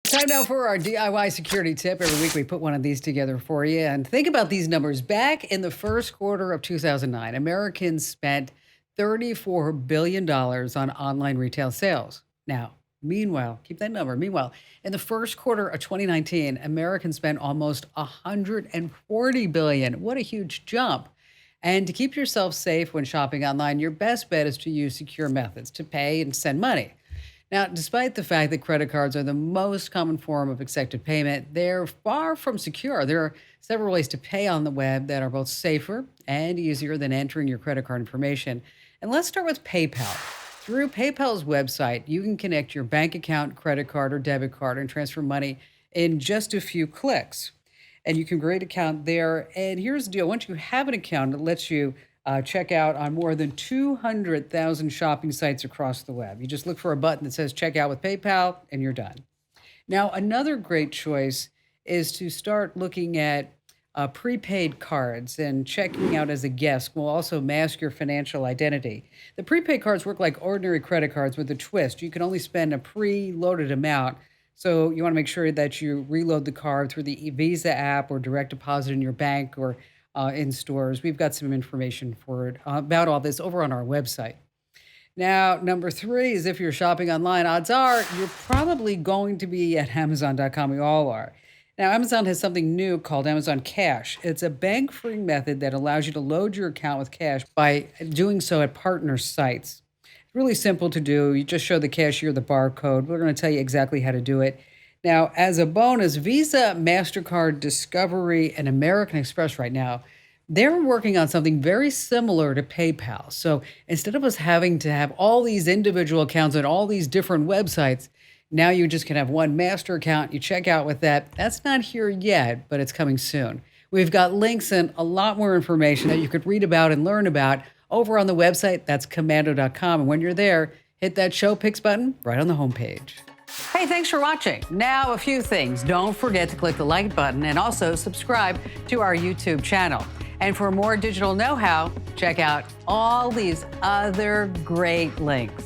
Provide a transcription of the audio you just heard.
Time now for our DIY security tip. Every week we put one of these together for you. And think about these numbers. Back in the first quarter of 2009, Americans spent $34 billion on online retail sales. Now, meanwhile, keep that number. Meanwhile, in the first quarter of 2019, Americans spent almost $140 billion. What a huge jump. And to keep yourself safe when shopping online, your best bet is to use secure methods to pay and send money. Now, despite the fact that credit cards are the most common form of accepted payment, they're far from secure. There are several ways to pay on the web that are both safer and easier than entering your credit card information. And let's start with PayPal. Through PayPal's website, you can connect your bank account, credit card, or debit card and transfer money in just a few clicks. And you can create an account there. And here's the deal. Once you have an account, it lets you check out on more than 200,000 shopping sites across the web. You just look for a button that says check out with PayPal and you're done. Now, another great choice is to start looking at prepaid cards, and checking out as a guest will also mask your financial identity. The prepaid cards work like ordinary credit cards with a twist. You can only spend a pre-loaded amount. So you want to make sure that you reload the card through the Visa app or direct deposit in your bank or in stores. We've got some information for it about all this over on our website. Now, number three is if you're shopping online, odds are you're probably going to be at Amazon.com. We all are. Now, Amazon has something new called Amazon Cash. It's a bank-free method that allows you to load your account with cash by doing so at partner sites. It's really simple to do. You just show the cashier the barcode. We're going to tell you exactly how to do it. Now, as a bonus, Visa, MasterCard, Discovery, and American Express right now, they're working on something very similar to PayPal. So instead of us having to have all these individual accounts on all these different websites, now you just can have one master account. You check out with that. That's not here yet, but it's coming soon. We've got links and a lot more information that you could read about and learn about over on the website. That's Komando.com. And when you're there, hit that Show Picks button right on the homepage. Hey, thanks for watching. Now, a few things. Don't forget to click the like button and also subscribe to our YouTube channel. And for more digital know-how, check out all these other great links.